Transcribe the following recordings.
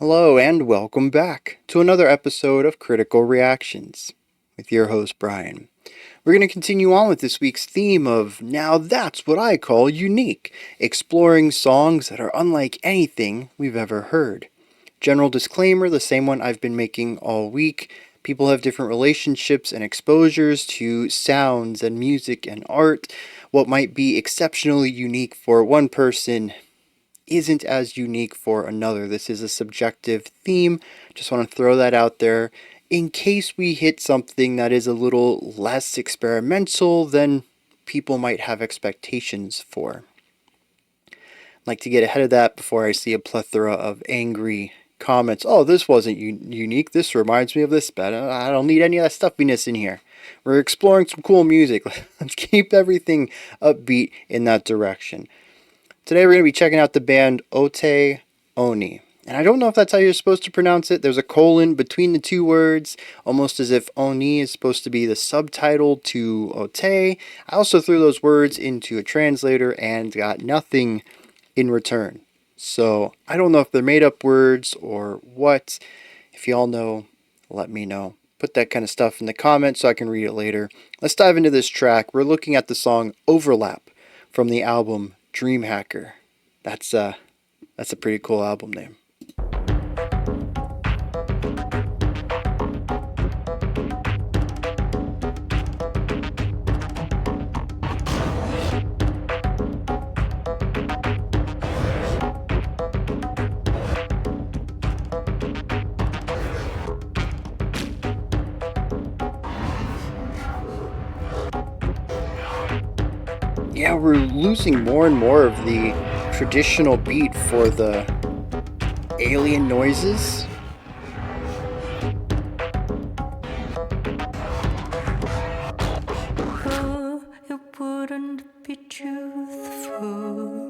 Hello and welcome back to another episode of Critical Reactions with your host Bryan. We're going to continue on with this week's theme of Now That's What I Call Unique, exploring songs that are unlike anything we've ever heard. General disclaimer, the same one I've been making all week. People have different relationships and exposures to sounds and music and art. What might be exceptionally unique for one person isn't as unique for another. This is a subjective theme. Just want to throw that out there in case we hit something that is a little less experimental than people might have expectations for. I'd like to get ahead of that before I see a plethora of angry comments. Oh, this wasn't unique. This reminds me of this, but I don't need any of that stuffiness in here. We're exploring some cool music. Let's keep everything upbeat in that direction. Today we're going to be checking out the band Otay, onii. And I don't know if that's how you're supposed to pronounce it. There's a colon between the two words, almost as if onii is supposed to be the subtitle to Otay. I also threw those words into a translator and got nothing in return. So I don't know if they're made up words or what. If y'all know, let me know. Put that kind of stuff in the comments so I can read it later. Let's dive into this track. We're looking at the song Overlap from the album Dream Hacker. That's a pretty cool album name. Yeah, we're losing more and more of the traditional beat for the alien noises. Oh, it wouldn't be truthful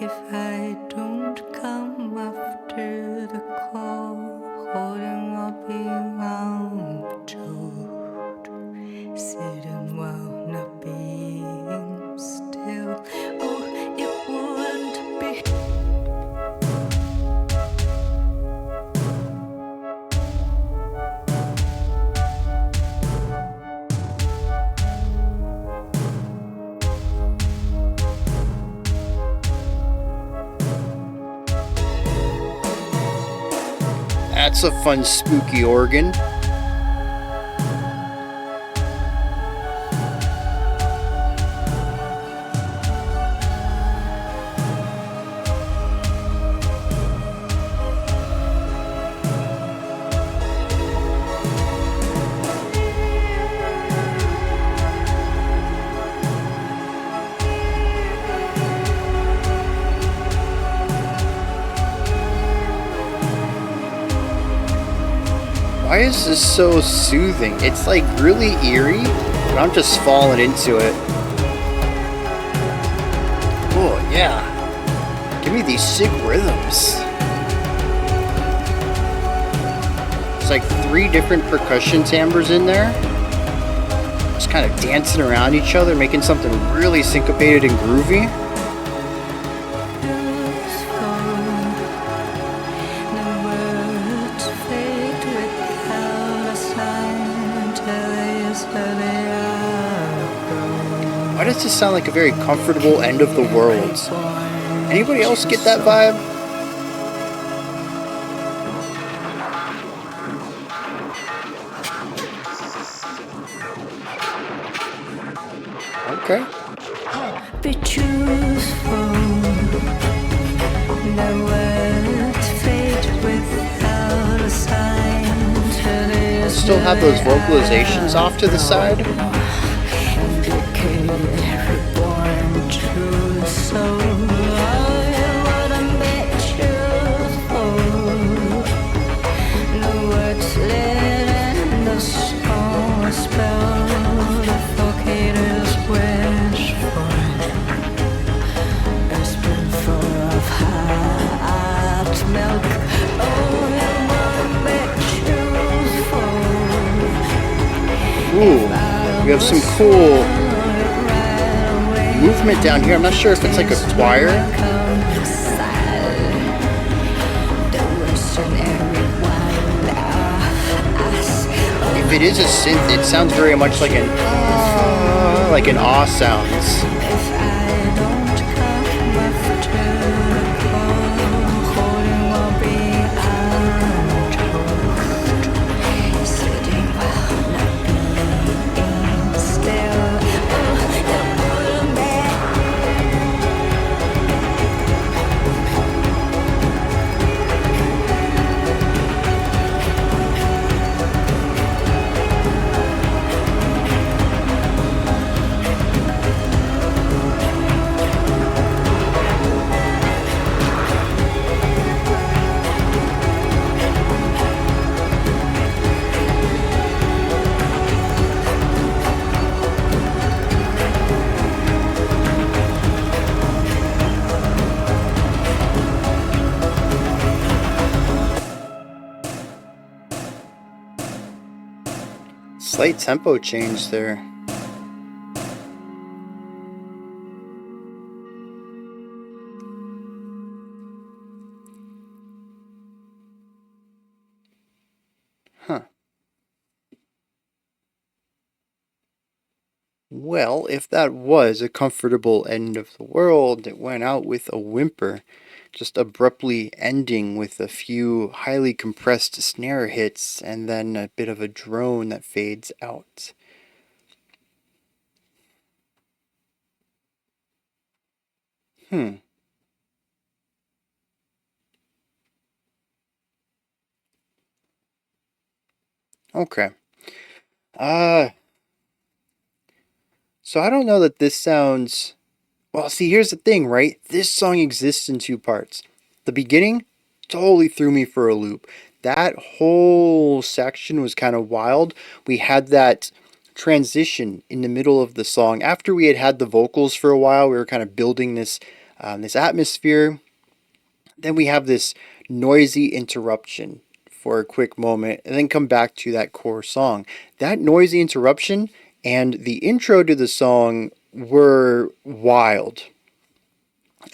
if I don't come after the call, holding up being told, sitting while not being still. Oh, it wouldn't be. That's a fun spooky organ. Why is this so soothing? It's like really eerie, but I'm just falling into it. Oh yeah, give me these sick rhythms. It's like 3 different percussion timbres in there, just kind of dancing around each other, making something really syncopated and groovy. Why does this sound like a very comfortable end of the world? Anybody else get that vibe? Okay. Be truthful. The words fade without a sign. Still have those vocalizations off to the side. Ooh, we have some cool movement down here. I'm not sure if it's like a choir. if it is a synth, it sounds very much like an ah sounds. If I don't come after the call, holding will be untold. Sitting while not being still. Oh, the pulling back. Slight tempo change there. Huh. Well, if that was a comfortable end of the world, it went out with a whimper, just abruptly ending with a few highly compressed snare hits and then a bit of a drone that fades out. Hmm. Okay. Uh, so I don't know that this sounds. Well, see, here's the thing, right? This song exists in two parts. The beginning totally threw me for a loop. That whole section was kind of wild. We had that transition in the middle of the song. After we had had the vocals for a while, we were kind of building this atmosphere. Then we have this noisy interruption for a quick moment, and then come back to that core song. That noisy interruption and the intro to the song were wild.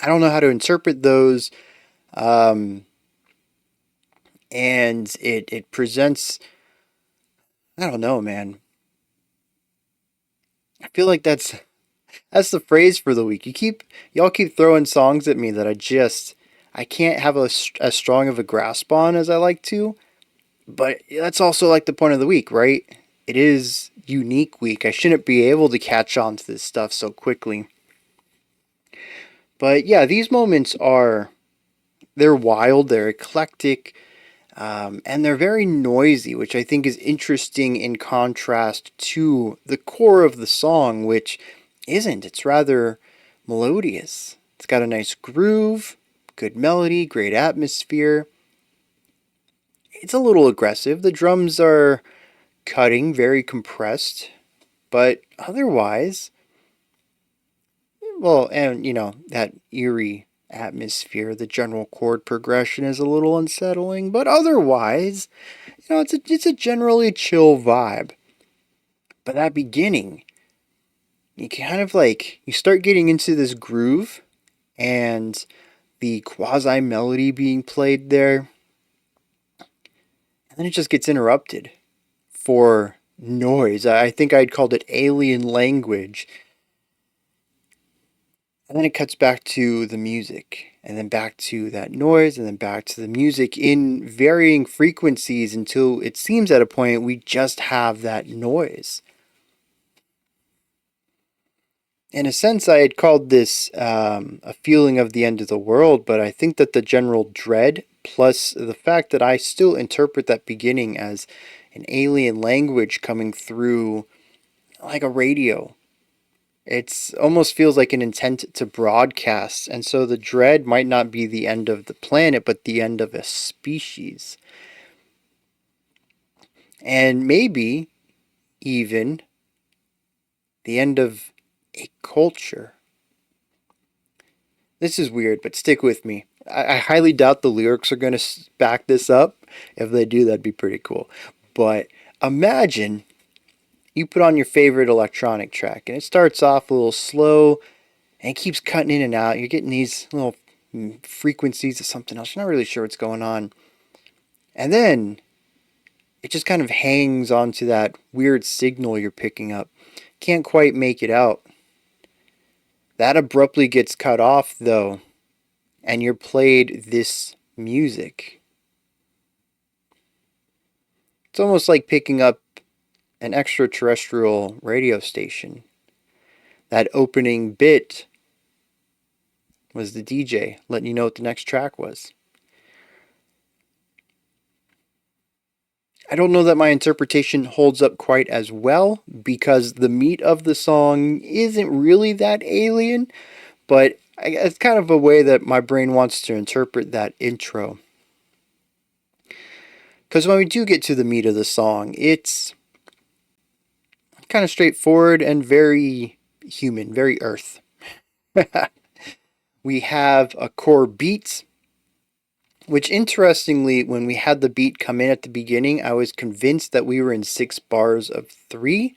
I don't know how to interpret those, um, and it presents. I don't know, man. I feel like that's the phrase for the week. Y'all keep throwing songs at me that I can't have as strong of a grasp on as I like to. But that's also like the point of the week, right? It is unique week. I shouldn't be able to catch on to this stuff so quickly. But yeah, these moments they're wild, they're eclectic, and they're very noisy, which I think is interesting in contrast to the core of the song, which isn't. It's rather melodious. It's got a nice groove, good melody, great atmosphere. It's a little aggressive. The drums are cutting, very compressed, but otherwise, well, and that eerie atmosphere, the general chord progression is a little unsettling, but otherwise, it's a generally chill vibe. But that beginning, you kind of you start getting into this groove and the quasi melody being played there, and then it just gets interrupted for noise. I think I'd called it alien language. And then it cuts back to the music, and then back to that noise, and then back to the music in varying frequencies until it seems at a point we just have that noise. In a sense, I had called this a feeling of the end of the world, but I think that the general dread, plus the fact that I still interpret that beginning as an alien language coming through like a radio. It's almost feels like an intent to broadcast, and so the dread might not be the end of the planet, but the end of a species. And maybe even the end of a culture. This is weird, but stick with me. I highly doubt the lyrics are going to back this up. If they do, that'd be pretty cool. But imagine you put on your favorite electronic track, and it starts off a little slow, and it keeps cutting in and out. You're getting these little frequencies of something else. You're not really sure what's going on. And then it just kind of hangs onto that weird signal you're picking up. Can't quite make it out. That abruptly gets cut off, though, and you're played this music. It's almost like picking up an extraterrestrial radio station. That opening bit was the DJ letting you know what the next track was. I don't know that my interpretation holds up quite as well because the meat of the song isn't really that alien, but it's kind of a way that my brain wants to interpret that intro. Because when we do get to the meat of the song, it's kind of straightforward and very human, very earth. We have a core beat, which interestingly, when we had the beat come in at the beginning, I was convinced that we were in 6 bars of 3.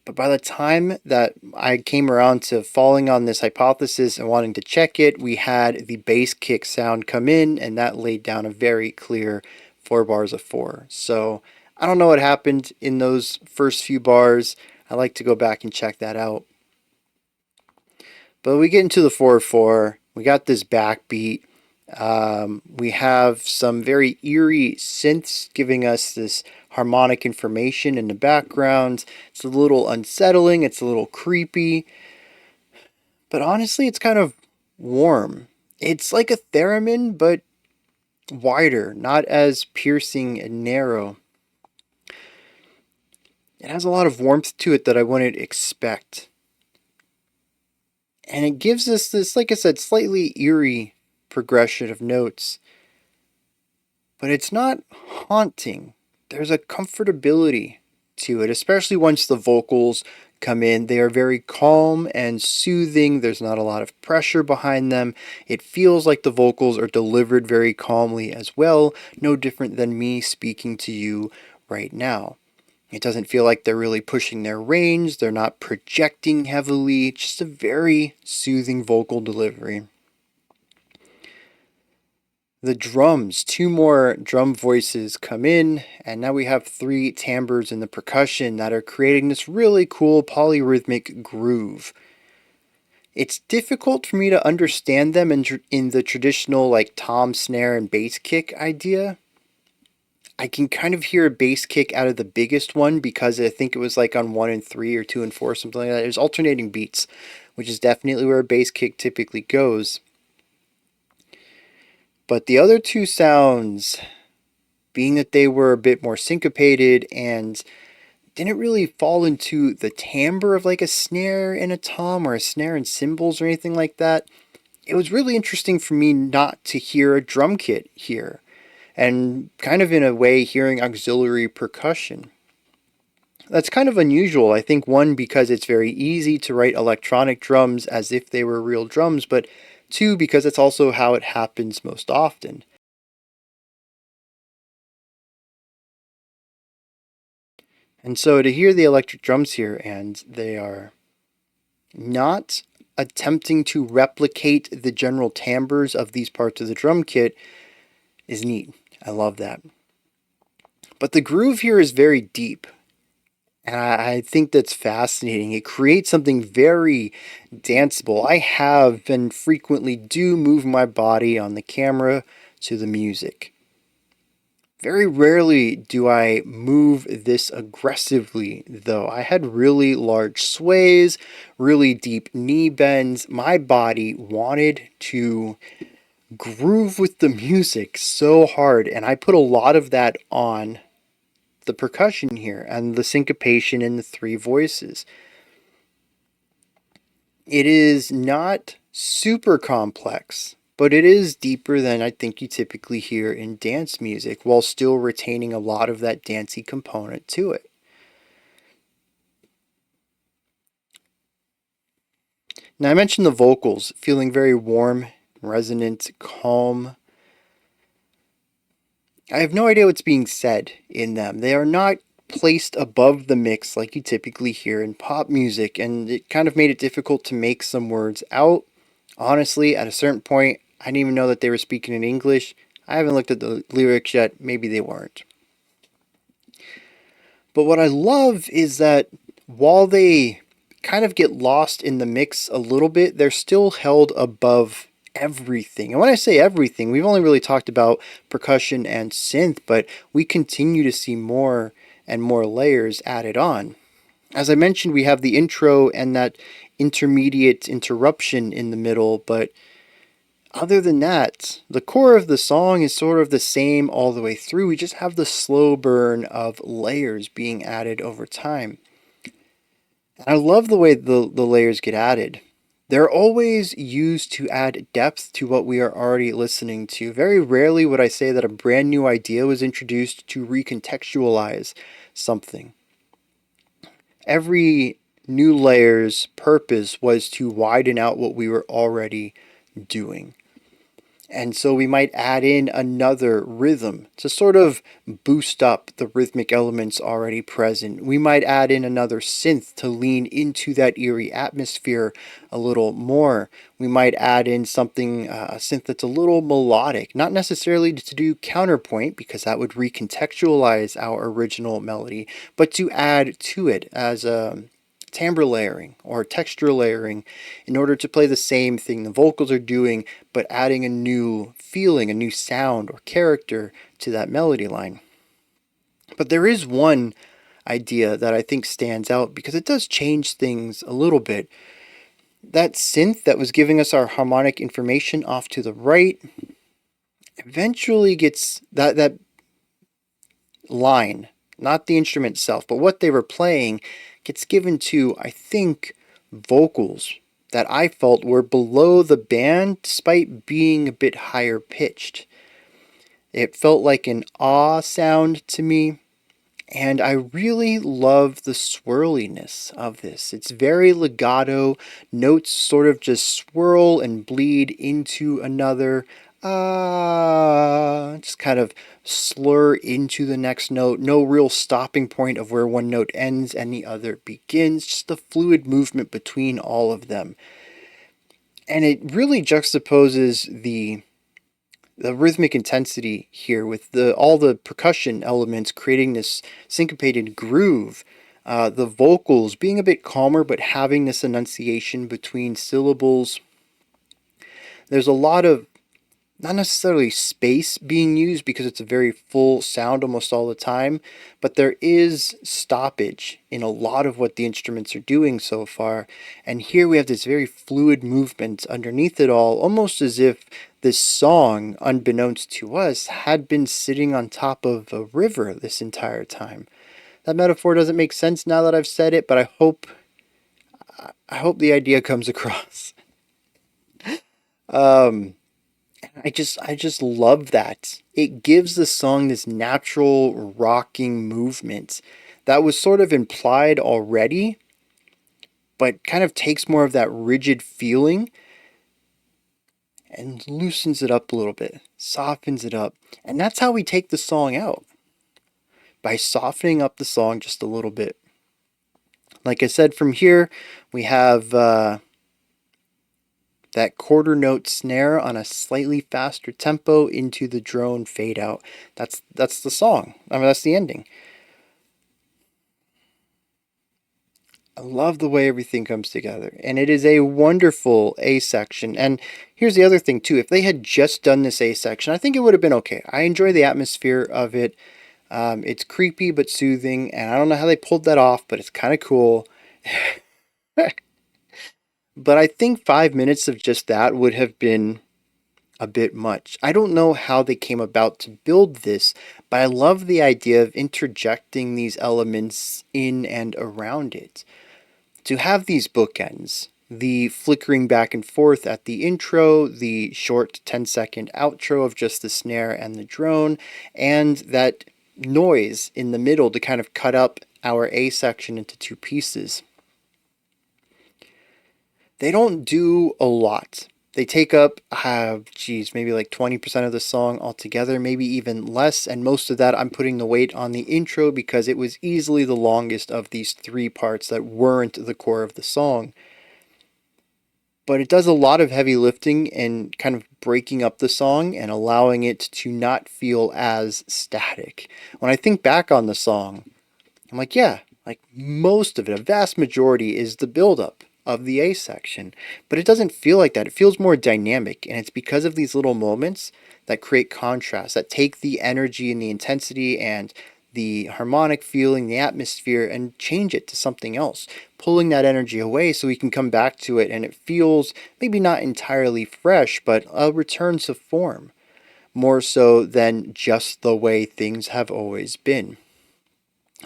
But by the time that I came around to falling on this hypothesis and wanting to check it, we had the bass kick sound come in, and that laid down a very clear 4 bars of 4. So I don't know what happened in those first few bars. I like to go back and check that out. But we get into the 4/4. We got this backbeat. We have some very eerie synths giving us this harmonic information in the background. It's a little unsettling, it's a little creepy, but honestly, it's kind of warm. It's like a theremin, but wider, not as piercing and narrow. It has a lot of warmth to it that I wouldn't expect. And it gives us this, like I said, slightly eerie progression of notes. But it's not haunting. There's a comfortability to it, especially once the vocals come in. They are very calm and soothing. There's not a lot of pressure behind them. It feels like the vocals are delivered very calmly as well, no different than me speaking to you right now. It doesn't feel like they're really pushing their range. They're not projecting heavily. Just a very soothing vocal delivery. The drums, 2 more drum voices come in, and now we have 3 timbres in the percussion that are creating this really cool polyrhythmic groove. It's difficult for me to understand them in the traditional like tom, snare, and bass kick idea. I can kind of hear a bass kick out of the biggest one because I think it was like on 1 and 3 or 2 and 4, something like that. There's alternating beats, which is definitely where a bass kick typically goes. But the other 2 sounds, being that they were a bit more syncopated and didn't really fall into the timbre of like a snare and a tom or a snare and cymbals or anything like that, it was really interesting for me not to hear a drum kit here. And kind of in a way hearing auxiliary percussion. That's kind of unusual, I think, one, because it's very easy to write electronic drums as if they were real drums, but 2, because it's also how it happens most often. And so to hear the electric drums here, and they are not attempting to replicate the general timbres of these parts of the drum kit, is neat. I love that. But the groove here is very deep. And I think that's fascinating. It creates something very danceable. I have and frequently do move my body on the camera to the music. Very rarely do I move this aggressively, though. I had really large sways, really deep knee bends. My body wanted to groove with the music so hard, and I put a lot of that on the percussion here and the syncopation in the 3 voices. It is not super complex, but it is deeper than I think you typically hear in dance music while still retaining a lot of that dancey component to it. Now, I mentioned the vocals feeling very warm, resonant, calm. I have no idea what's being said in them. They are not placed above the mix like you typically hear in pop music, and it kind of made it difficult to make some words out. Honestly, at a certain point, I didn't even know that they were speaking in English. I haven't looked at the lyrics yet. Maybe they weren't. But what I love is that while they kind of get lost in the mix a little bit, they're still held above everything. And when I say everything, we've only really talked about percussion and synth, but we continue to see more and more layers added on. As I mentioned, we have the intro and that intermediate interruption in the middle, but other than that, the core of the song is sort of the same all the way through. We just have the slow burn of layers being added over time. And I love the way the layers get added. They're always used to add depth to what we are already listening to. Very rarely would I say that a brand new idea was introduced to recontextualize something. Every new layer's purpose was to widen out what we were already doing. And so we might add in another rhythm to sort of boost up the rhythmic elements already present. We might add in another synth to lean into that eerie atmosphere a little more. We might add in something, a synth that's a little melodic, not necessarily to do counterpoint because that would recontextualize our original melody, but to add to it as a timbre layering or texture layering in order to play the same thing the vocals are doing, but adding a new feeling, a new sound or character to that melody line. But there is one idea that I think stands out because it does change things a little bit. That synth that was giving us our harmonic information off to the right eventually gets that line, not the instrument itself, but what they were playing gets given to, I think, vocals that I felt were below the band despite being a bit higher pitched. It felt like an ah sound to me, and I really love the swirliness of this. It's very legato, notes sort of just swirl and bleed into another just kind of slur into the next note. No real stopping point of where one note ends and the other begins. Just a fluid movement between all of them. And it really juxtaposes the rhythmic intensity here with all the percussion elements creating this syncopated groove. The vocals being a bit calmer but having this enunciation between syllables. There's a lot of not necessarily space being used because it's a very full sound almost all the time, but there is stoppage in a lot of what the instruments are doing so far. And here we have this very fluid movement underneath it all, almost as if this song, unbeknownst to us, had been sitting on top of a river this entire time. That metaphor doesn't make sense now that I've said it, but I hope the idea comes across. I just love that. It gives the song this natural rocking movement that was sort of implied already, but kind of takes more of that rigid feeling and loosens it up a little bit, softens it up. And that's how we take the song out, by softening up the song just a little bit. Like I said, from here, we have that quarter note snare on a slightly faster tempo into the drone fade out. That's the song. I mean, that's the ending. I love the way everything comes together, and it is a wonderful A section. And here's the other thing too: if they had just done this A section, I think it would have been okay. I enjoy the atmosphere of it. It's creepy but soothing, and I don't know how they pulled that off, but it's kind of cool. But I think 5 minutes of just that would have been a bit much. I don't know how they came about to build this, but I love the idea of interjecting these elements in and around it. To have these bookends, the flickering back and forth at the intro, the short 10-second outro of just the snare and the drone, and that noise in the middle to kind of cut up our A section into two pieces. They don't do a lot. They take up, maybe like 20% of the song altogether, maybe even less. And most of that, I'm putting the weight on the intro because it was easily the longest of these three parts that weren't the core of the song. But it does a lot of heavy lifting and kind of breaking up the song and allowing it to not feel as static. When I think back on the song, I'm like, yeah, like most of it, a vast majority is the buildup of the A section. But it doesn't feel like that. It feels more dynamic. And it's because of these little moments that create contrast, that take the energy and the intensity and the harmonic feeling, the atmosphere, and change it to something else, pulling that energy away so we can come back to it and it feels maybe not entirely fresh, but a return to form, more so than just the way things have always been.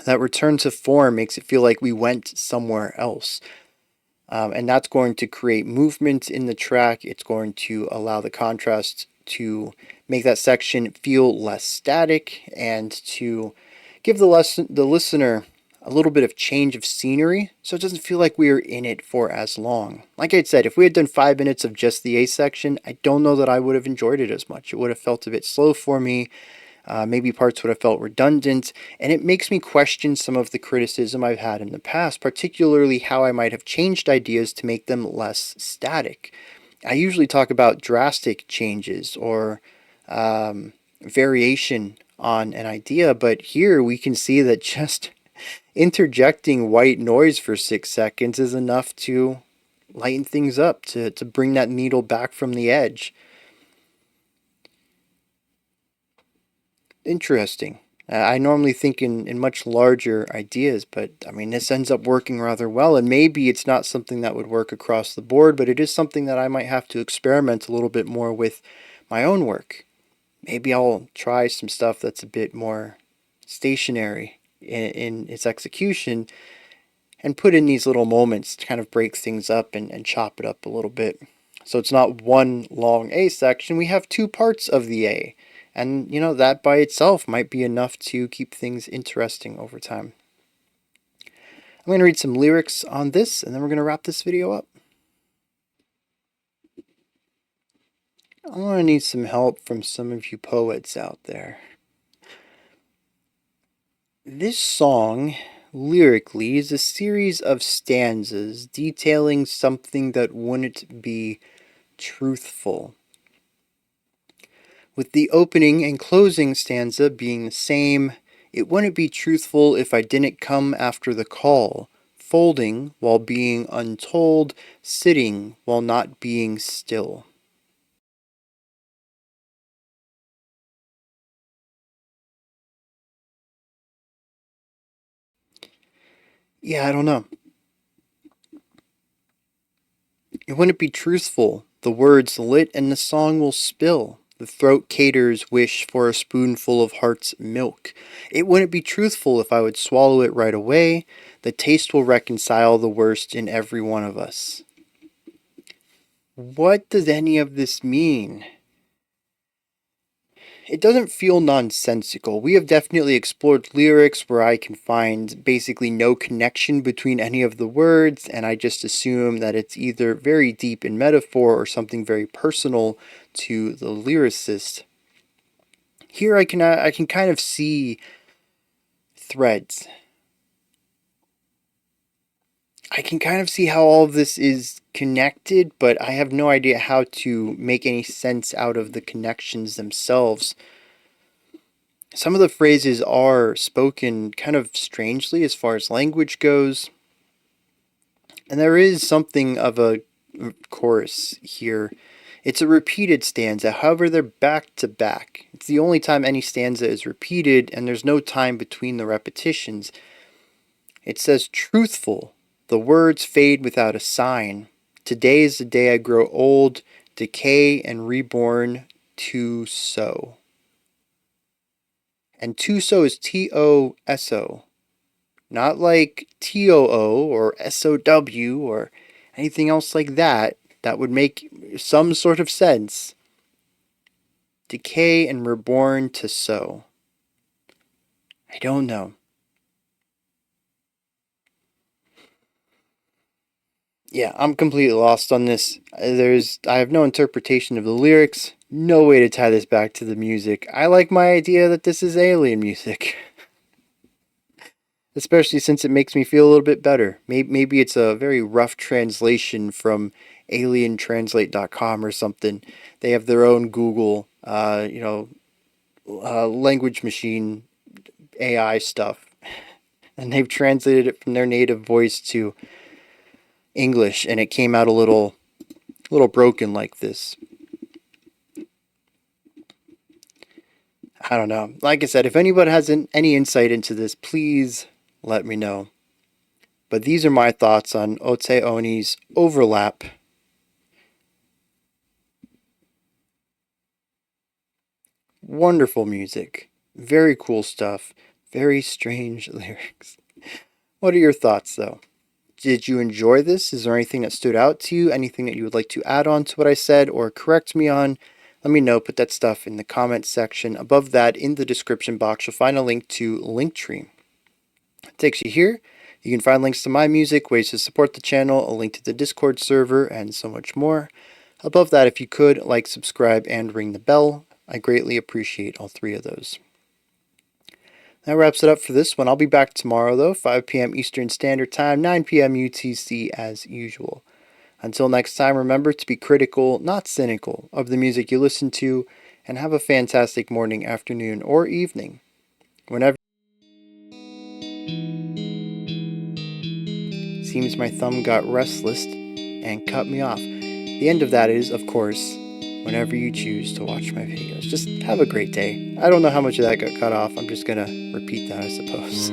That return to form makes it feel like we went somewhere else. And that's going to create movement in the track. It's going to allow the contrast to make that section feel less static and to give the listener a little bit of change of scenery so it doesn't feel like we are in it for as long. Like I said, if we had done 5 minutes of just the A section, I don't know that I would have enjoyed it as much. It would have felt a bit slow for me. Maybe parts would have felt redundant, and it makes me question some of the criticism I've had in the past, particularly how I might have changed ideas to make them less static. I usually talk about drastic changes or variation on an idea, but here we can see that just interjecting white noise for 6 seconds is enough to lighten things up, to bring that needle back from the edge. Interesting. I normally think in much larger ideas, but I mean, this ends up working rather well. And maybe it's not something that would work across the board, but it is something that I might have to experiment a little bit more with my own work. Maybe I'll try some stuff that's a bit more stationary in its execution and put in these little moments to kind of break things up and chop it up a little bit. So it's not one long A section, we have two parts of the A. And, that by itself might be enough to keep things interesting over time. I'm going to read some lyrics on this, and then we're going to wrap this video up. I'm going to need some help from some of you poets out there. This song, lyrically, is a series of stanzas detailing something that wouldn't be truthful, with the opening and closing stanza being the same. It wouldn't be truthful if I didn't come after the call, folding while being untold, sitting while not being still. Yeah, I don't know. It wouldn't be truthful. The words lit and the song will spill. The throat caters wish for a spoonful of heart's milk. It wouldn't be truthful if I would swallow it right away. The taste will reconcile the worst in every one of us. What does any of this mean? It doesn't feel nonsensical. We have definitely explored lyrics where I can find basically no connection between any of the words, and I just assume that it's either very deep in metaphor or something very personal to the lyricist. Here I can kind of see threads. I can kind of see how all of this is connected, but I have no idea how to make any sense out of the connections themselves. Some of the phrases are spoken kind of strangely as far as language goes, and there is something of a chorus here. It's a repeated stanza, however, they're back to back. It's the only time any stanza is repeated, and there's no time between the repetitions. It says, truthful, the words fade without a sign. Today is the day I grow old, decay, and reborn to sow. And Tuso is T-O-S-O. Not like T-O-O or S-O-W or anything else like that. That would make some sort of sense. Decay and reborn to sow. I don't know. Yeah, I'm completely lost on this. I have no interpretation of the lyrics. No way to tie this back to the music. I like my idea that this is alien music. Especially since it makes me feel a little bit better. Maybe it's a very rough translation from alientranslate.com or something. They have their own Google, language machine AI stuff. and they've translated it from their native voice to English, and it came out a little broken like this. I don't know. Like I said, if anybody has any insight into this, please let me know. But these are my thoughts on Otay Oni's Overlap. Wonderful music. Very cool stuff. Very strange lyrics. What are your thoughts, though? Did you enjoy this? Is there anything that stood out to you? Anything that you would like to add on to what I said or correct me on? Let me know. Put that stuff in the comments section. Above that, in the description box, you'll find a link to Linktree. It takes you here. You can find links to my music, ways to support the channel, a link to the Discord server, and so much more. Above that, if you could, like, subscribe, and ring the bell. I greatly appreciate all three of those. That wraps it up for this one. I'll be back tomorrow, though, 5 p.m. Eastern Standard Time, 9 p.m. UTC as usual. Until next time, remember to be critical, not cynical, of the music you listen to, and have a fantastic morning, afternoon, or evening. Whenever seems my thumb got restless and cut me off. The end of that is, of course, whenever you choose to watch my videos. Just have a great day. I don't know how much of that got cut off. I'm just going to repeat that, I suppose.